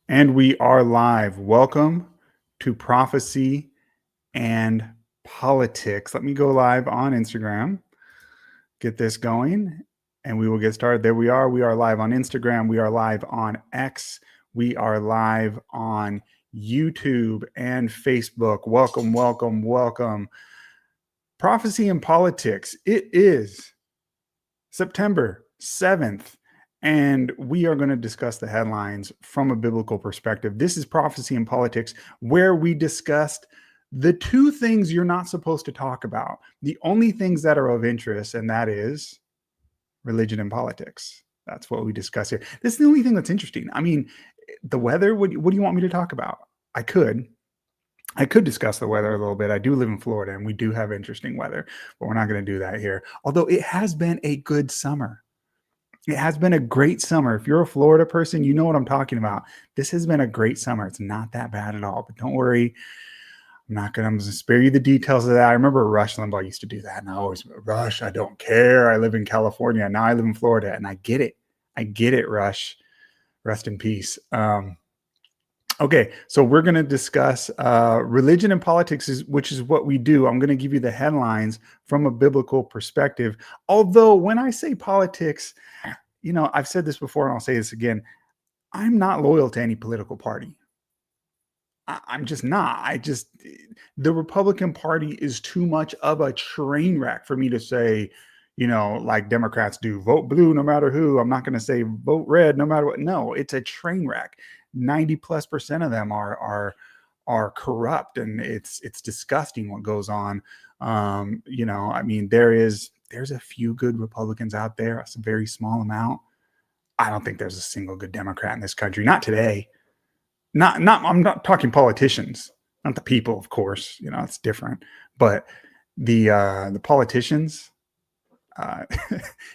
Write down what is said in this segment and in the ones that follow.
And we are live. Welcome to Prophecy and Politics. Let me go live on Instagram, get this going, and we will get started. There we are. We are live on Instagram. We are live on X. We are live on YouTube and Facebook. Welcome, welcome, welcome. Prophecy and Politics. It is September 7th. And we are going to discuss the headlines from a biblical perspective. This is Prophecy and Politics, where we discussed the two things you're not supposed to talk about, the only things that are of interest, and that is religion and politics. That's what we discuss here. This is the only thing that's interesting. I mean, the weather, what do you want me to talk about? I could discuss the weather a little bit. I do live in Florida and we do have interesting weather, but we're not going to do that here. Although it has been a good summer. It has been a great summer. If you're a Florida person, you know what I'm talking about. This has been a great summer. It's not that bad at all, but don't worry. I'm going to spare you the details of that. I remember Rush Limbaugh used to do that. And I always, Rush, I don't care. I live in California. Now I live in Florida and I get it. I get it, Rush. Rest in peace. Okay, so we're going to discuss religion and politics, which is what we do. I'm going to give you the headlines from a biblical perspective. Although when I say politics, you know, I've said this before and I'll say this again. I'm not loyal to any political party. I'm just not. The Republican Party is too much of a train wreck for me to say, you know, like Democrats do, vote blue no matter who. I'm not going to say vote red no matter what. No, it's a train wreck. 90+% of them are corrupt, and it's disgusting what goes on. You know, I mean, there's a few good Republicans out there. It's a very small amount. I don't think there's a single good Democrat in this country. Not today. I'm not talking politicians, not the people, of course. You know, it's different. But the politicians,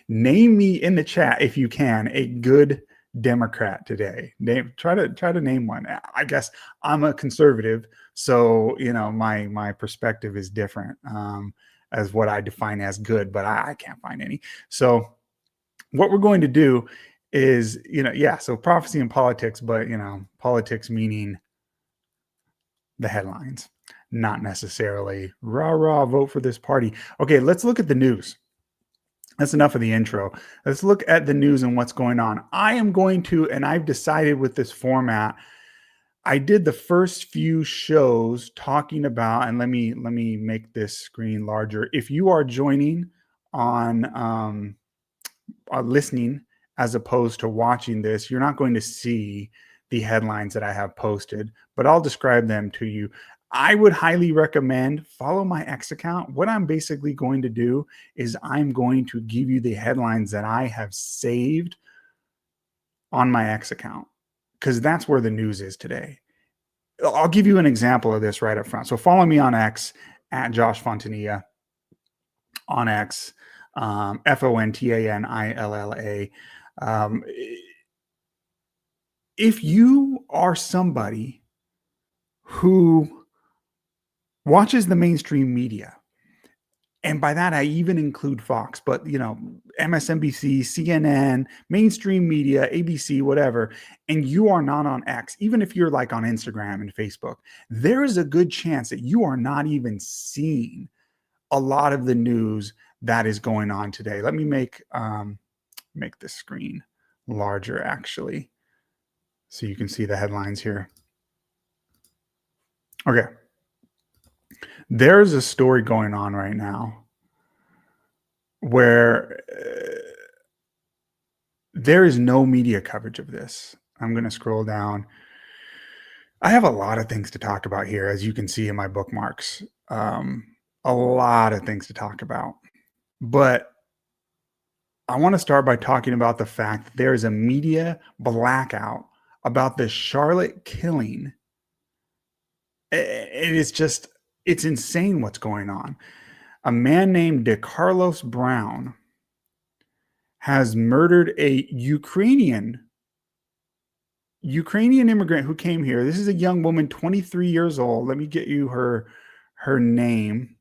name me in the chat if you can a good Democrat today. Try to name one. I guess I'm a conservative, so you know my perspective is different as what I define as good, but I can't find any. So what we're going to do is, you know, yeah, so prophecy and politics, but you know, politics meaning the headlines, not necessarily rah rah vote for this party. Okay, let's look at the news. That's enough of the intro. Let's look at the news and what's going on. I am going to, and I've decided with this format, I did the first few shows talking about, and let me make this screen larger. If you are joining on listening as opposed to watching this, you're not going to see the headlines that I have posted, but I'll describe them to you. I would highly recommend follow my X account. What I'm basically going to do is I'm going to give you the headlines that I have saved on my X account, because that's where the news is today. I'll give you an example of this right up front. So follow me on X at Josh Fontanilla on X, Fontanilla. If you are somebody who watches the mainstream media, and by that I even include Fox, but you know, MSNBC, CNN, mainstream media, ABC, whatever, and you are not on X, even if you're like on Instagram and Facebook, there is a good chance that you are not even seeing a lot of the news that is going on today. Let me make this screen larger actually, so you can see the headlines here. Okay. There's a story going on right now where there is no media coverage of this. I'm going to scroll down. I have a lot of things to talk about here, as you can see in my bookmarks. A lot of things to talk about. But I want to start by talking about the fact that there is a media blackout about the Charlotte killing. It's insane what's going on. A man named DeCarlos Brown has murdered a Ukrainian immigrant who came here. This is a young woman, 23 years old. Let me get you her name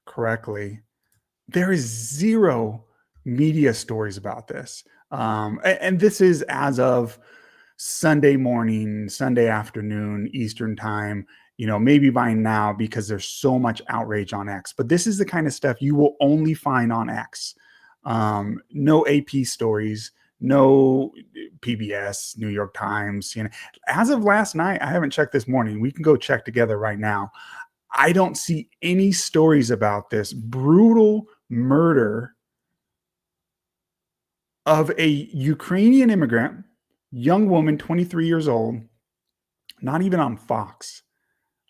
correctly. There is zero media stories about this. And this is as of Sunday morning, Sunday afternoon, Eastern time, maybe by now because there's so much outrage on X. But this is the kind of stuff you will only find on X. No AP stories, no PBS, New York Times. As of last night, I haven't checked this morning. We can go check together right now. I don't see any stories about this brutal murder of a Ukrainian immigrant, young woman, 23 years old, not even on Fox.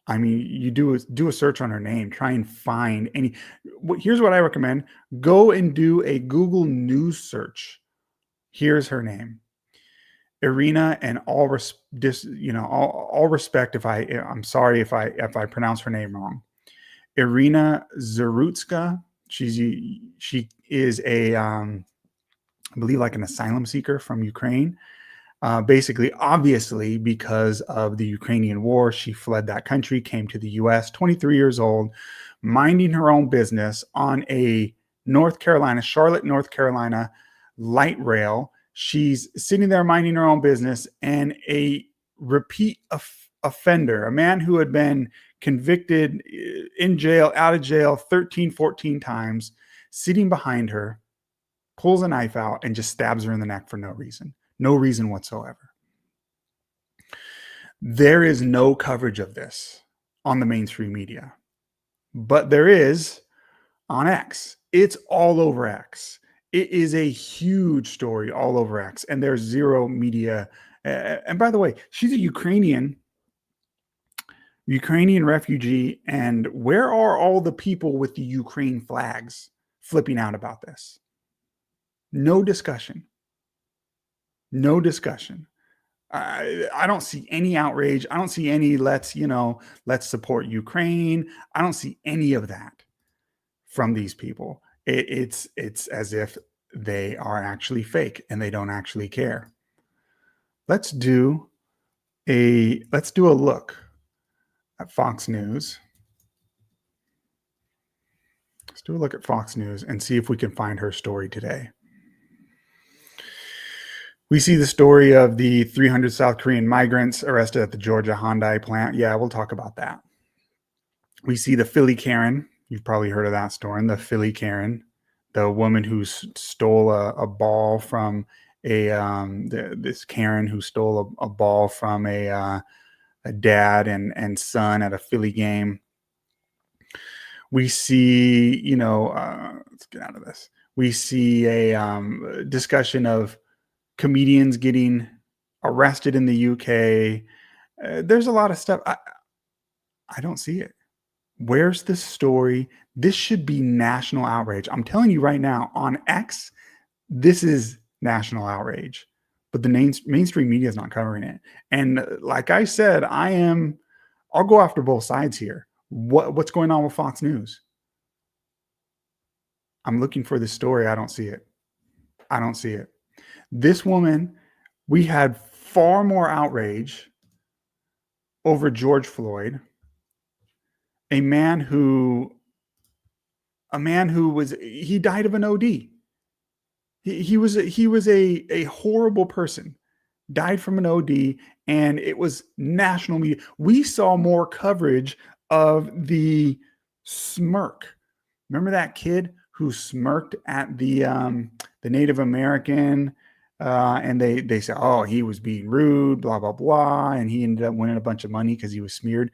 I mean, you do a search on her name, try and find any. Here's what I recommend: go and do a Google News search. Here's her name, Irina, and all respect. If I'm sorry if I pronounce her name wrong, Irina Zarutska. She is a I believe like an asylum seeker from Ukraine. Basically, obviously, because of the Ukrainian war, she fled that country, came to the US, 23 years old, minding her own business on a Charlotte, North Carolina light rail. She's sitting there minding her own business, and a repeat offender, a man who had been convicted, in jail, out of jail 13, 14 times, sitting behind her, pulls a knife out and just stabs her in the neck for no reason. No reason whatsoever. There is no coverage of this on the mainstream media, but there is on X. It's all over X. It is a huge story all over X, and there's zero media. And by the way, she's a Ukrainian refugee. And where are all the people with the Ukraine flags flipping out about this? No discussion. No discussion. I don't see any outrage. I don't see any let's support Ukraine. I don't see any of that from these people. It's as if they are actually fake and they don't actually care. Let's do a look at Fox News. Let's do a look at Fox News and see if we can find her story today. We see the story of the 300 South Korean migrants arrested at the Georgia Hyundai plant. Yeah, we'll talk about that. We see the Philly Karen. You've probably heard of that story. The Philly Karen, the woman who stole a ball from this Karen who stole a ball from a dad and son at a Philly game. We see, let's get out of this. We see a discussion of comedians getting arrested in the UK. There's a lot of stuff. I don't see it. Where's the story? This should be national outrage. I'm telling you right now, on X, this is national outrage. But the mainstream media is not covering it. And like I said, I'll go after both sides here. What's going on with Fox News? I'm looking for this story. I don't see it. I don't see it. This woman, we had far more outrage over George Floyd, a man who he died of an OD. He was a horrible person, died from an OD, and it was national media. We saw more coverage of the smirk. Remember that kid who smirked at the Native American, and they said, oh, he was being rude, blah, blah, blah. And he ended up winning a bunch of money because he was smeared.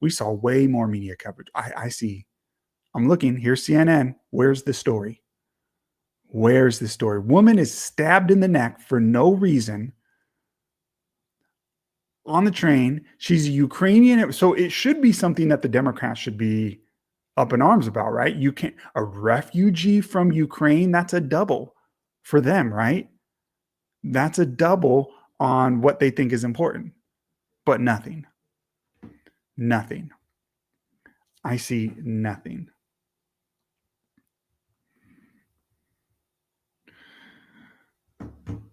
We saw way more media coverage. I see. I'm looking. Here's CNN. Where's the story? Where's the story? Woman is stabbed in the neck for no reason on the train. She's a Ukrainian. So it should be something that the Democrats should be up in arms about, right? You can't, a refugee from Ukraine, that's a double for them, right? That's a double on what they think is important, but nothing. Nothing. I see nothing.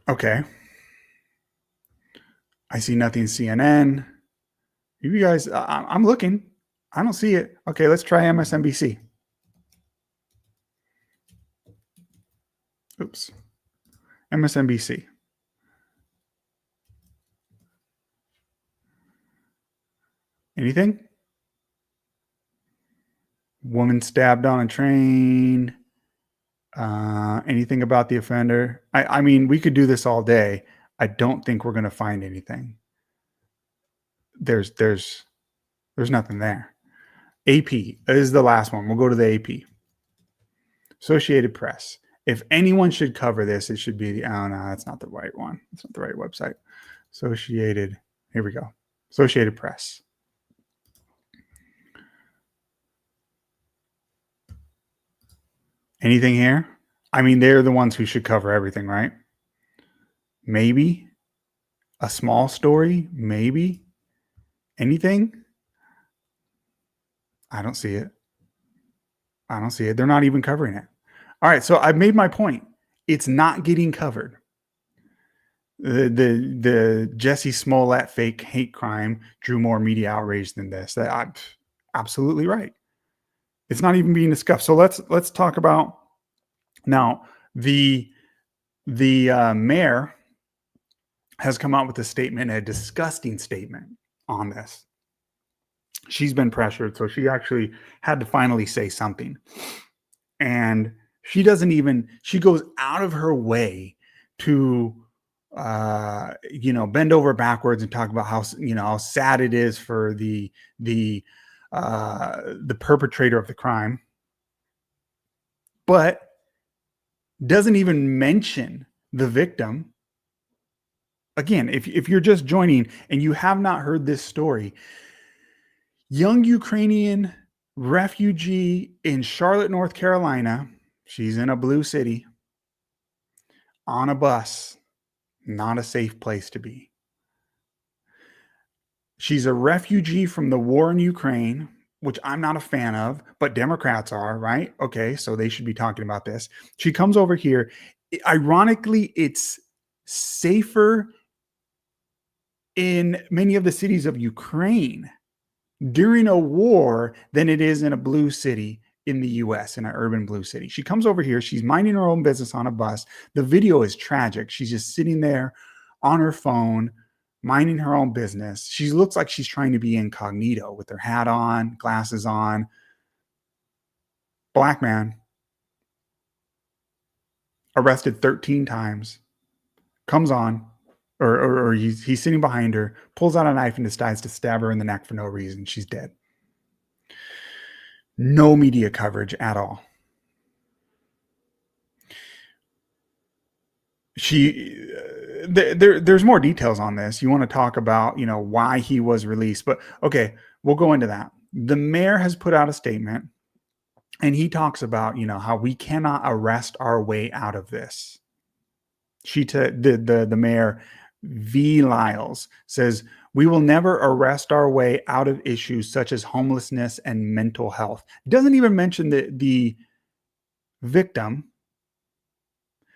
Okay. I see nothing CNN. You guys, I'm looking. I don't see it. Okay, let's try MSNBC. Oops. MSNBC. Anything? Woman stabbed on a train. Anything about the offender? I mean, we could do this all day. I don't think we're going to find anything. There's nothing there. AP is the last one. We'll go to the AP. Associated Press. If anyone should cover this, it should be the, oh no, that's not the right one. It's not the right website. Associated, here we go. Associated Press. Anything here? I mean, they're the ones who should cover everything, right? Maybe a small story, maybe anything. I don't see it. I don't see it. They're not even covering it. All right, so I've made my point. It's not getting covered. The Jussie Smollett fake hate crime drew more media outrage than this. I'm absolutely right. It's not even being discussed. So let's talk about now. The mayor has come out with a statement, a disgusting statement on this. She's been pressured, so she actually had to finally say something. And she goes out of her way to bend over backwards and talk about how sad it is for the perpetrator of the crime, but doesn't even mention the victim. Again, if you're just joining and you have not heard this story, young Ukrainian refugee in Charlotte, North Carolina, she's in a blue city, on a bus, not a safe place to be. She's a refugee from the war in Ukraine, which I'm not a fan of, but Democrats are, right? Okay, so they should be talking about this. She comes over here. Ironically, it's safer in many of the cities of Ukraine during a war than it is in a blue city in the US, in an urban blue city. She comes over here. She's minding her own business on a bus. The video is tragic. She's just sitting there on her phone, minding her own business. She looks like she's trying to be incognito with her hat on, glasses on. Black man, arrested 13 times, comes on, or he's sitting behind her, pulls out a knife and decides to stab her in the neck for no reason. She's dead. No media coverage at all. There's more details on this. You want to talk about, why he was released, but okay, we'll go into that. The mayor has put out a statement and he talks about, how we cannot arrest our way out of this. The mayor, V. Lyles, says, we will never arrest our way out of issues such as homelessness and mental health. Doesn't even mention the victim.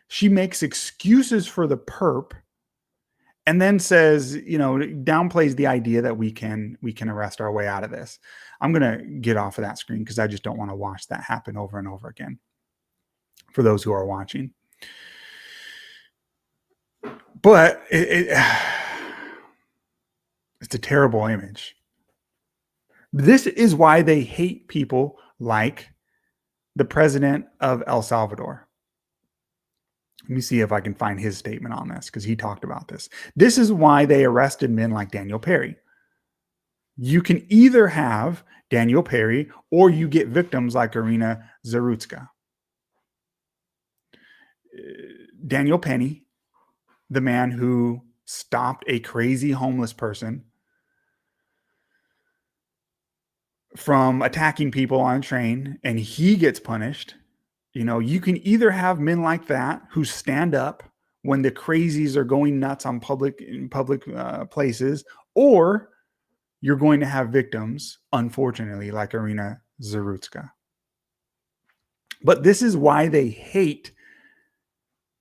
She makes excuses for the perp and then says, downplays the idea that we can arrest our way out of this. I'm going to get off of that screen because I just don't want to watch that happen over and over again for those who are watching. But it's a terrible image. This is why they hate people like the president of El Salvador. Let me see if I can find his statement on this because he talked about this. This is why they arrested men like Daniel Perry. You can either have Daniel Perry or you get victims like Irina Zarutska. Daniel Penny, the man who stopped a crazy homeless person from attacking people on a train, and he gets punished. You can either have men like that who stand up when the crazies are going nuts on public places, or you're going to have victims, unfortunately, like Irina Zarutska. But this is why they hate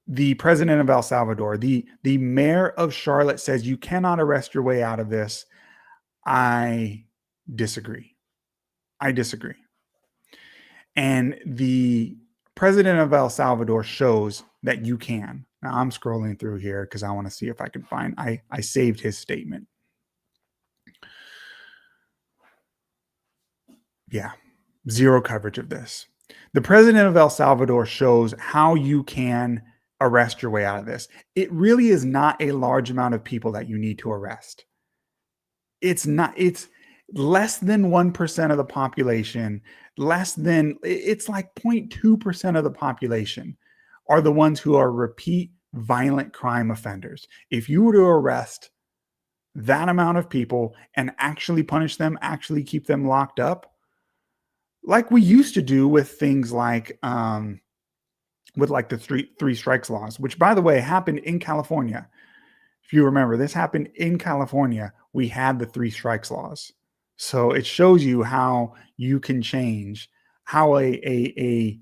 the president of El Salvador. The mayor of Charlotte says you cannot arrest your way out of this. I disagree. And the president of El Salvador shows that you can. Now I'm scrolling through here because I want to see if I can find, I saved his statement. Yeah, zero coverage of this. The president of El Salvador shows how you can arrest your way out of this. It really is not a large amount of people that you need to arrest. It's not, it's less than 1% of the population, it's like 0.2% of the population are the ones who are repeat violent crime offenders. If you were to arrest that amount of people and actually punish them, actually keep them locked up, like we used to do with things like with like the three strikes laws, which by the way happened in California. If you remember, this happened in California. We had the three strikes laws. So it shows you how you can change, how a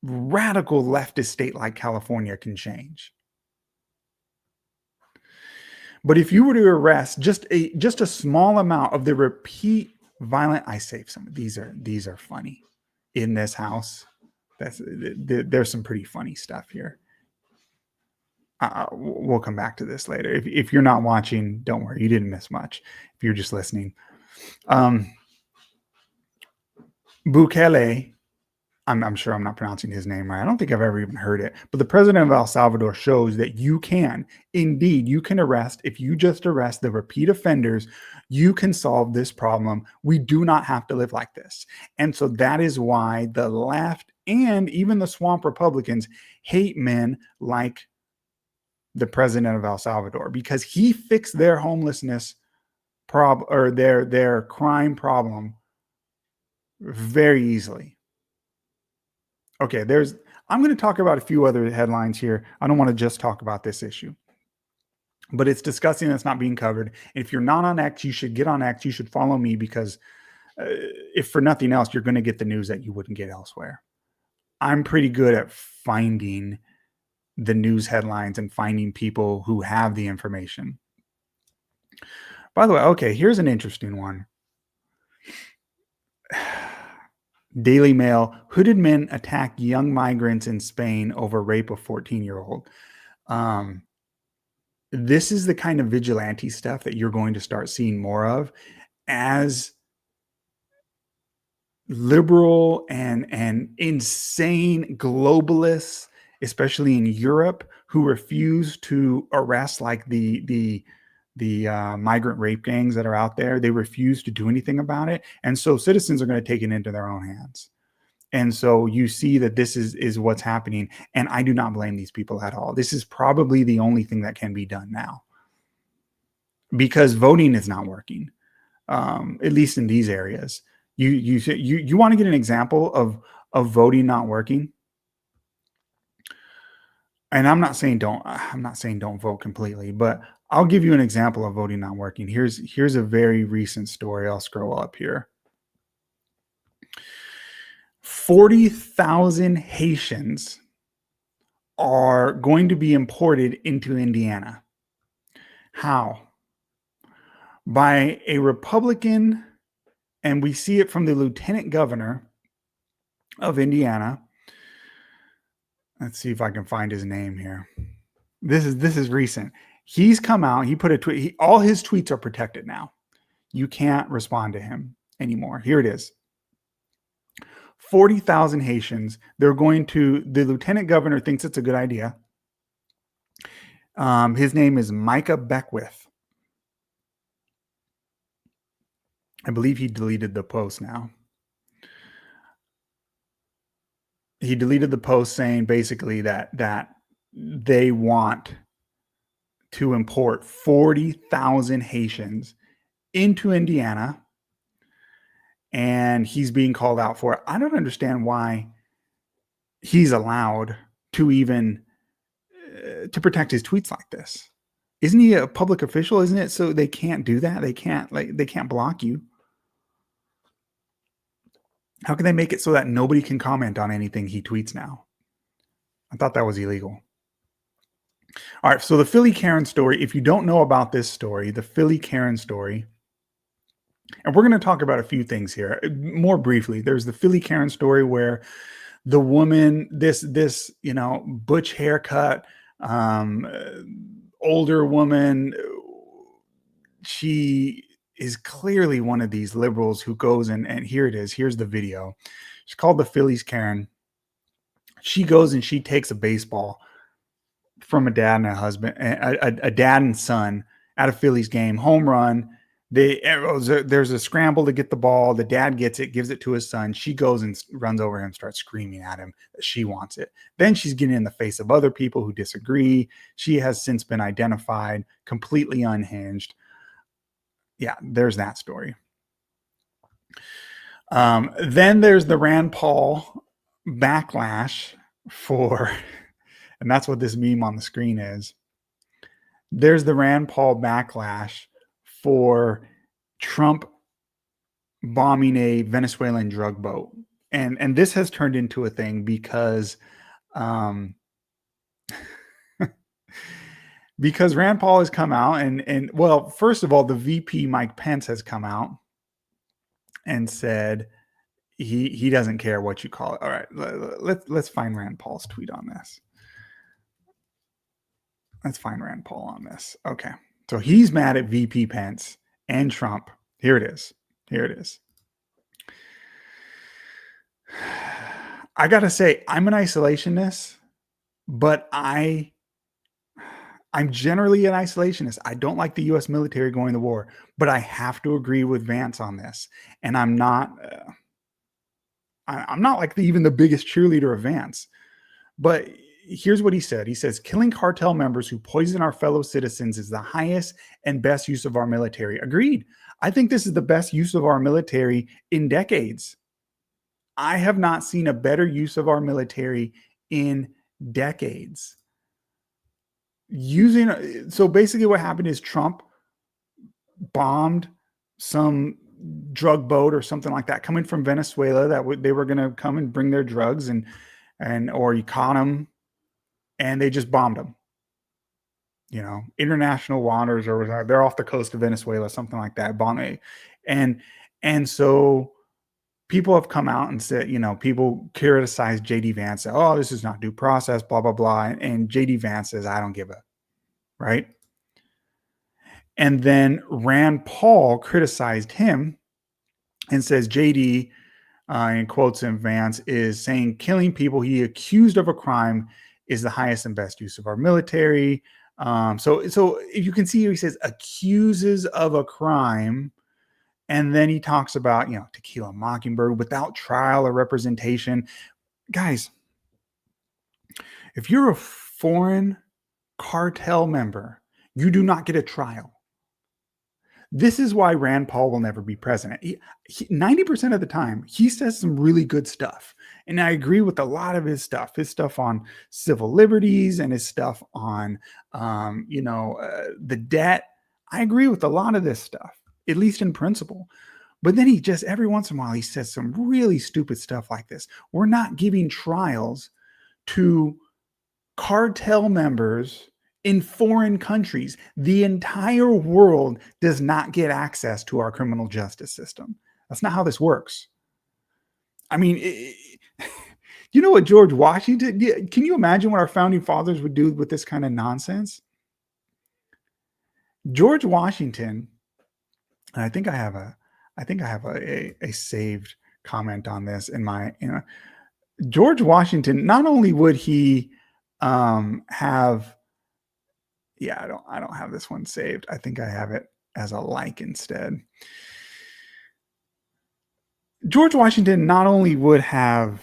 radical leftist state like California can change. But if you were to arrest just a small amount of the repeat violent, I saved some. These are funny in this house. There's some pretty funny stuff here. We'll come back to this later. If you're not watching, don't worry, you didn't miss much. If you're just listening, Bukele, I'm sure I'm not pronouncing his name right. I don't think I've ever even heard it. But the president of El Salvador shows that you can arrest. If you just arrest the repeat offenders, you can solve this problem. We do not have to live like this. And so that is why the left and even the swamp Republicans hate men like the president of El Salvador, because he fixed their homelessness problem or their crime problem very easily. Okay, I'm going to talk about a few other headlines here. I don't want to just talk about this issue, but it's disgusting that's not being covered. If you're not on X, you should get on X. You should follow me, because if for nothing else, you're going to get the news that you wouldn't get elsewhere. I'm pretty good at finding the news headlines and finding people who have the information. By the way, okay, here's an interesting one. Daily Mail: hooded men attack young migrants in Spain over rape of 14-year-old. This is the kind of vigilante stuff that you're going to start seeing more of as liberal and insane globalists, especially in Europe, who refuse to arrest like the migrant rape gangs that are out there. They refuse to do anything about it. And so citizens are going to take it into their own hands. And so you see that this is what's happening. And I do not blame these people at all. This is probably the only thing that can be done now, because voting is not working, at least in these areas. You want to get an example of voting not working? And I'm not saying don't vote completely, but I'll give you an example of voting not working. Here's a very recent story. I'll scroll up here. 40,000 Haitians are going to be imported into Indiana. How? By a Republican, and we see it from the lieutenant governor of Indiana. Let's see if I can find his name here. This is recent. He's come out. He put a tweet. All his tweets are protected now. You can't respond to him anymore. Here it is. 40,000 Haitians. The lieutenant governor thinks it's a good idea. His name is Micah Beckwith. I believe he deleted the post now. He deleted the post saying basically that they want to import 40,000 Haitians into Indiana, and he's being called out for it. I don't understand why he's allowed to even to protect his tweets like this. Isn't he a public official? Isn't it so they can't do that? They can't block you. How can they make it so that nobody can comment on anything he tweets now? I thought that was illegal. All right, so the Philly Karen story. If you don't know about this story, the Philly Karen story, and we're going to talk about a few things here more briefly. There's the Philly Karen story where the woman, this butch haircut, older woman, she is clearly one of these liberals who goes and here it is. Here's the video. She's called the Phillies Karen. She goes and she takes a baseball from a dad and a husband, a dad and son at a Phillies game, home run. There's a scramble to get the ball. The dad gets it, gives it to his son. She goes and runs over him, starts screaming at him that she wants it. Then she's getting in the face of other people who disagree. She has since been identified, completely unhinged. Yeah, there's that story. Then there's the Rand Paul backlash for, and that's what this meme on the screen is. There's the Rand Paul backlash for Trump bombing a Venezuelan drug boat. And this has turned into a thing because because Rand Paul has come out and well, first of all, the VP Mike Pence has come out and said he doesn't care what you call it. All right, let's find Rand Paul's tweet on this. Let's find Rand Paul on this. Okay. So he's mad at VP Pence and Trump. Here it is. Here it is. I got to say, I'm an isolationist, but I'm generally an isolationist. I don't like the U.S. military going to war, but I have to agree with Vance on this. And I'm not like even the biggest cheerleader of Vance, but here's what he said. He says, killing cartel members who poison our fellow citizens is the highest and best use of our military. Agreed. I think this is the best use of our military in decades. I have not seen a better use of our military in decades. So basically what happened is Trump bombed some drug boat or something like that coming from Venezuela that they were going to come and bring their drugs or he caught them. And they just bombed them, international waters, or they're off the coast of Venezuela, something like that. And so people have come out and said, people criticize JD Vance. Oh, this is not due process, blah, blah, blah. And JD Vance says, I don't give a, right? And then Rand Paul criticized him and says JD, in quotes him, Vance is saying killing people he accused of a crime is the highest and best use of our military. So if you can see here, he says accuses of a crime. And then he talks about, To Kill a Mockingbird without trial or representation. Guys, if you're a foreign cartel member, you do not get a trial. This is why Rand Paul will never be president. 90% of the time, he says some really good stuff. And I agree with a lot of his stuff on civil liberties and his stuff on, the debt. I agree with a lot of this stuff, at least in principle. But then he just, every once in a while, he says some really stupid stuff like this. We're not giving trials to cartel members in foreign countries. The entire world does not get access to our criminal justice system. That's not how this works. I mean, you know what George Washington, can you imagine what our founding fathers would do with this kind of nonsense? George Washington, and I think I have a saved comment on this in my, George Washington, not only would he have, I don't have this one saved. I think I have it as a like instead. George Washington not only would have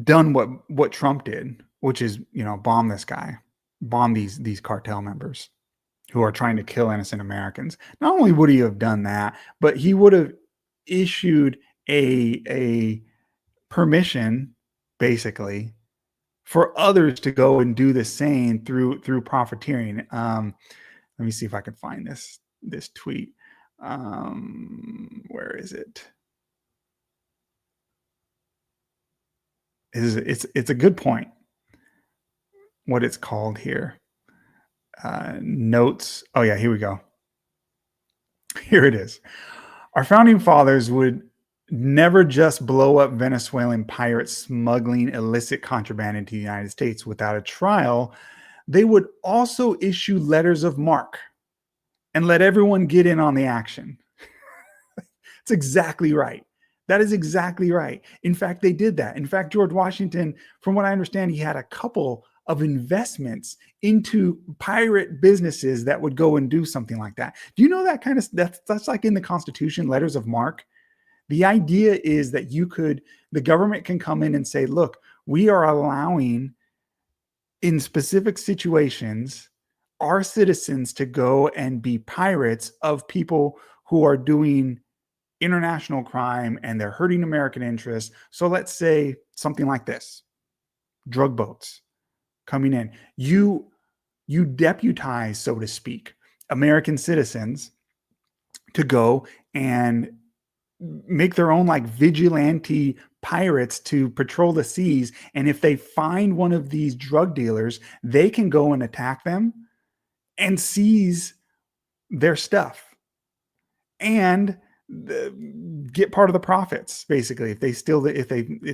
done what Trump did, which is, bomb this guy, bomb these cartel members who are trying to kill innocent Americans. Not only would he have done that, but he would have issued a permission, basically, for others to go and do the same through profiteering. Let me see if I can find this tweet. Where is it? It's a good point. What it's called here. Notes. Oh yeah, here we go. Here it is. Our founding fathers would never just blow up Venezuelan pirates smuggling illicit contraband into the United States without a trial. They would also issue letters of marque and let everyone get in on the action. It's exactly right. That is exactly right. In fact, they did that. In fact, George Washington, from what I understand, he had a couple of investments into pirate businesses that would go and do something like that. Do you know that kind of that's like in the Constitution, letters of marque? The idea is that the government can come in and say, look, we are allowing in specific situations our citizens to go and be pirates of people who are doing international crime and they're hurting American interests. So let's say something like this: drug boats coming in. You deputize, so to speak, American citizens to go and make their own like vigilante pirates to patrol the seas. And if they find one of these drug dealers, they can go and attack them and seize their stuff and get part of the profits, basically, if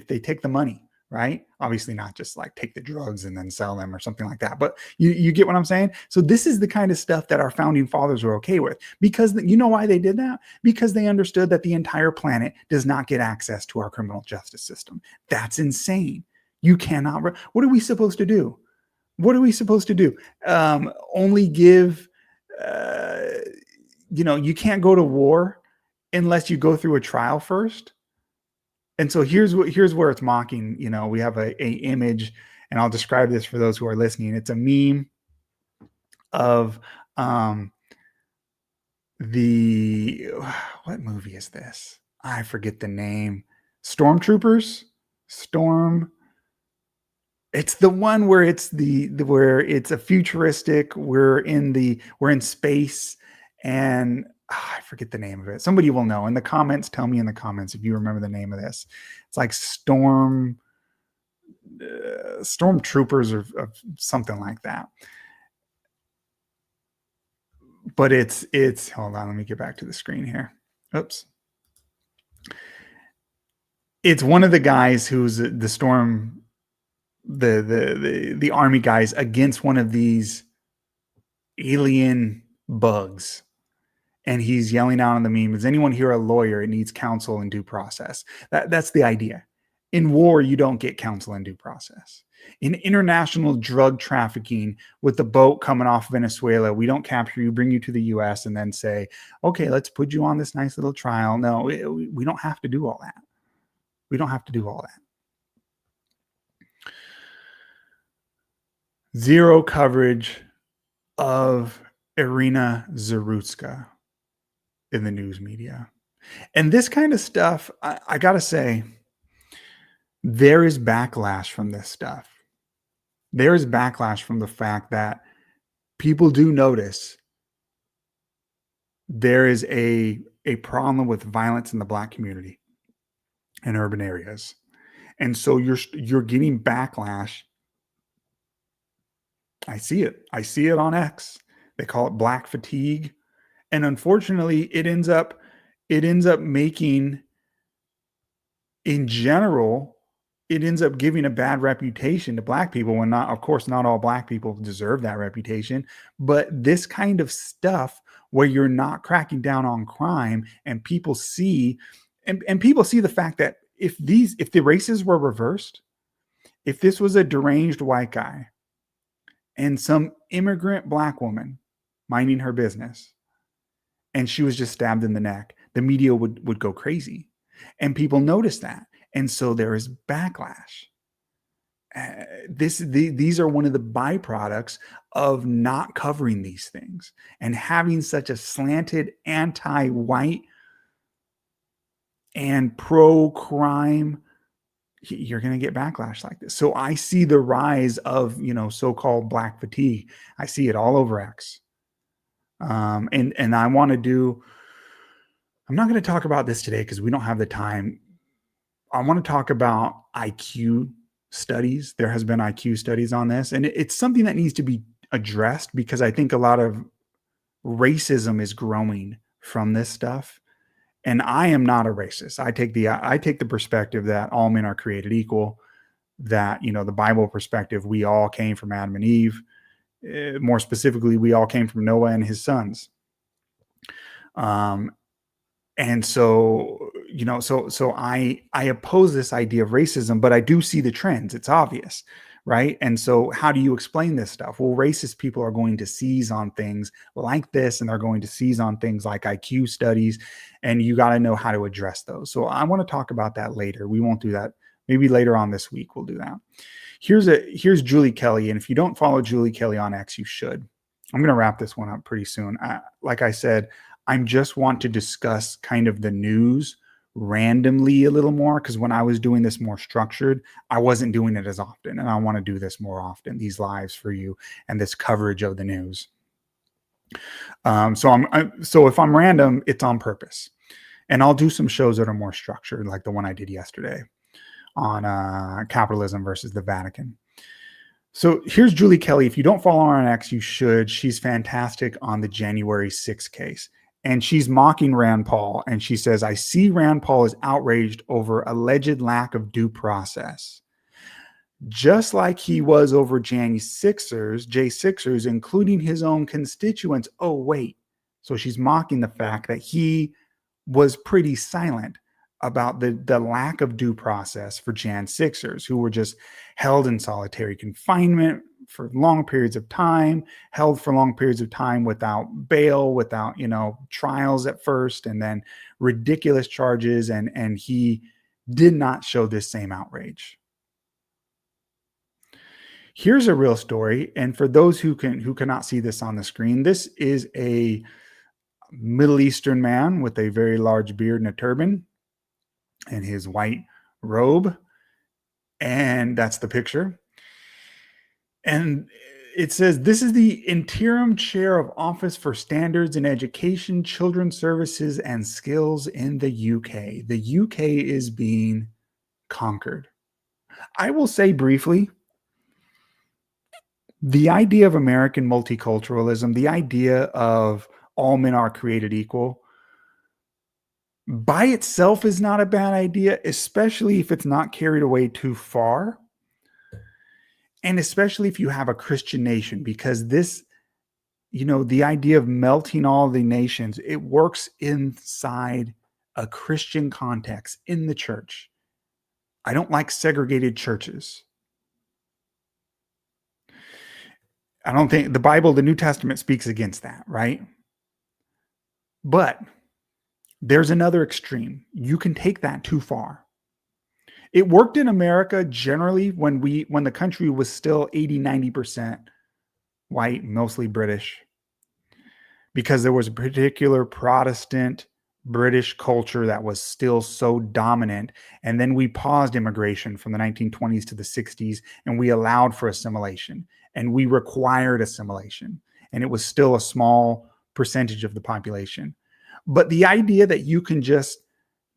they take the money, right? Obviously not just like take the drugs and then sell them or something like that, but you get what I'm saying? So this is the kind of stuff that our founding fathers were okay with, because you know why they did that? Because they understood that the entire planet does not get access to our criminal justice system. That's insane. You cannot. What are we supposed to do? What are we supposed to do? Only give, you can't go to war unless you go through a trial first. And so here's where it's mocking. We have a image, and I'll describe this for those who are listening. It's a meme of what movie is this? I forget the name. Stormtroopers. It's the one where it's where it's a futuristic. We're in space, and I forget the name of it. Somebody will know in the comments. Tell me in the comments if you remember the name of this. It's like Stormtroopers or something like that. But it's hold on, let me get back to the screen here. Oops. It's one of the guys who's the army guys against one of these alien bugs. And he's yelling out on the meme, is anyone here a lawyer? It needs counsel and due process. That's the idea. In war, you don't get counsel and due process. In international drug trafficking, with the boat coming off Venezuela, we don't capture you, bring you to the US, and then say, okay, let's put you on this nice little trial. No, we don't have to do all that. We don't have to do all that. Zero coverage of Irina Zarutska in the news media. And this kind of stuff, I got to say, there is backlash from this stuff. There is backlash from the fact that people do notice there is a problem with violence in the Black community in urban areas. And so you're getting backlash. I see it. I see it on X. They call it Black fatigue. And unfortunately, it ends up making, in general, it ends up giving a bad reputation to Black people, when of course, not all Black people deserve that reputation. But this kind of stuff where you're not cracking down on crime, and people see, and people see the fact that if the races were reversed, if this was a deranged white guy and some immigrant Black woman minding her business, and she was just stabbed in the neck, the media would go crazy, and people notice that. And so there is backlash. These are one of the byproducts of not covering these things and having such a slanted anti-white and pro-crime. You're going to get backlash like this. So I see the rise of, so-called Black fatigue. I see it all over X. And I want to do, I'm not going to talk about this today because we don't have the time. I want to talk about IQ studies. There has been IQ studies on this, and it's something that needs to be addressed, because I think a lot of racism is growing from this stuff. And I am not a racist. I take the perspective that all men are created equal, that, the Bible perspective, we all came from Adam and Eve. More specifically, we all came from Noah and his sons. And so, so I oppose this idea of racism, but I do see the trends. It's obvious, right? And so how do you explain this stuff? Well, racist people are going to seize on things like this, and they're going to seize on things like IQ studies, and you got to know how to address those. So I want to talk about that later. We won't do that. Maybe later on this week we'll do that. Here's Julie Kelly, and if you don't follow Julie Kelly on X, you should. I'm going to wrap this one up pretty soon. Like I said, I just want to discuss kind of the news randomly a little more, because when I was doing this more structured, I wasn't doing it as often, and I want to do this more often, these lives for you and this coverage of the news. So if I'm random, it's on purpose, and I'll do some shows that are more structured, like the one I did yesterday on capitalism versus the Vatican. So here's Julie Kelly. If you don't follow her on X, you should. She's fantastic on the January 6th case. And she's mocking Rand Paul. And she says, I see Rand Paul is outraged over alleged lack of due process, just like he was over J6ers, including his own constituents. Oh, wait. So she's mocking the fact that he was pretty silent about the lack of due process for Jan 6ers, who were just held in solitary confinement for long periods of time, held for long periods of time without bail, without, trials at first, and then ridiculous charges. And he did not show this same outrage. Here's a real story. And for those who cannot see this on the screen, this is a Middle Eastern man with a very large beard and a turban and his white robe. And that's the picture. And it says, this is the interim chair of Office for Standards in Education, Children's Services and Skills in the UK. The UK is being conquered. I will say briefly, the idea of American multiculturalism, the idea of all men are created equal, by itself is not a bad idea, especially if it's not carried away too far. And especially if you have a Christian nation, because this, the idea of melting all the nations, it works inside a Christian context in the church. I don't like segregated churches. I don't think the Bible, the New Testament, speaks against that, right? But there's another extreme. You can take that too far. It worked in America generally when the country was still 80-90% white, mostly British, because there was a particular Protestant British culture that was still so dominant. And then we paused immigration from the 1920s to the 60s, and we allowed for assimilation, and we required assimilation. And it was still a small percentage of the population. But the idea that you can just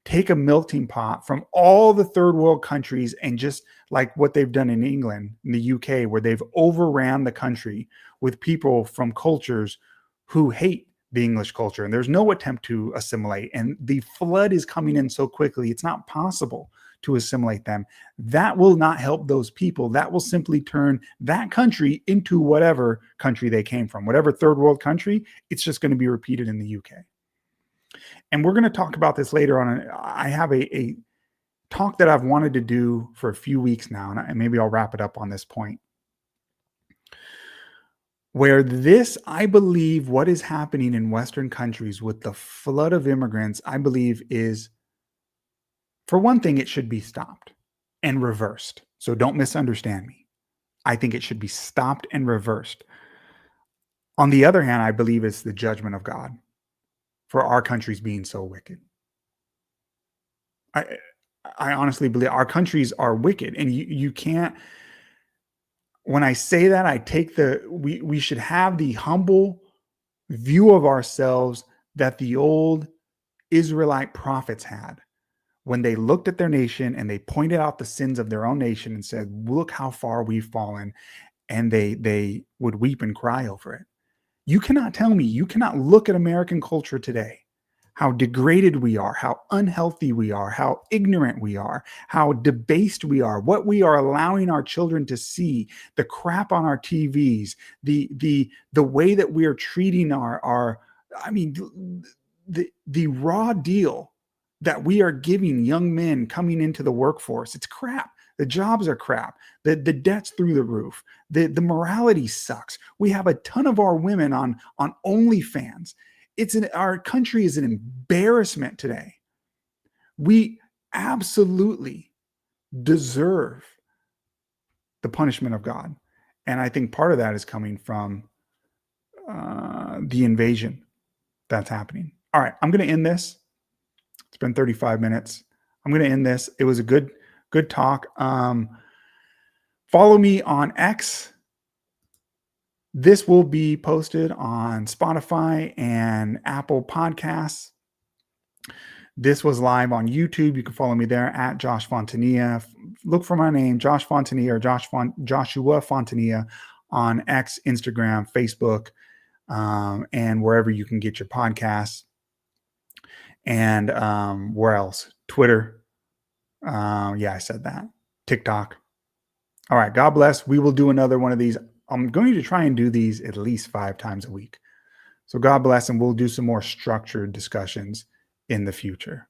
take a melting pot from all the third world countries, and just like what they've done in England, in the UK, where they've overran the country with people from cultures who hate the English culture, and there's no attempt to assimilate, and the flood is coming in so quickly, it's not possible to assimilate them. That will not help those people. That will simply turn that country into whatever country they came from, whatever third world country. It's just going to be repeated in the UK. And we're going to talk about this later on. I have a talk that I've wanted to do for a few weeks now, and maybe I'll wrap it up on this point, where this, I believe, what is happening in Western countries with the flood of immigrants, I believe is, for one thing, it should be stopped and reversed. So don't misunderstand me. I think it should be stopped and reversed. On the other hand, I believe it's the judgment of God for our countries being so wicked. I honestly believe our countries are wicked, and you can't. When I say that, I take we should have the humble view of ourselves that the old Israelite prophets had when they looked at their nation and they pointed out the sins of their own nation and said, look how far we've fallen. And they would weep and cry over it. You cannot tell me, you cannot look at American culture today, how degraded we are, how unhealthy we are, how ignorant we are, how debased we are, what we are allowing our children to see, the crap on our TVs, the way that we are treating our the raw deal that we are giving young men coming into the workforce, it's crap. The jobs are crap. The debt's through the roof. The morality sucks. We have a ton of our women on OnlyFans. Our country is an embarrassment today. We absolutely deserve the punishment of God. And I think part of that is coming from the invasion that's happening. All right, I'm going to end this. It's been 35 minutes. I'm going to end this. It was a good talk. Follow me on X. This will be posted on Spotify and Apple Podcasts. This was live on YouTube. You can follow me there at Josh Fontania. Look for my name, Josh Fontania, or Joshua Fontania on X, Instagram, Facebook, and wherever you can get your podcasts. And where else? Twitter. Yeah, I said that. TikTok. All right. God bless. We will do another one of these. I'm going to try and do these at least 5 times a week. So God bless, and we'll do some more structured discussions in the future.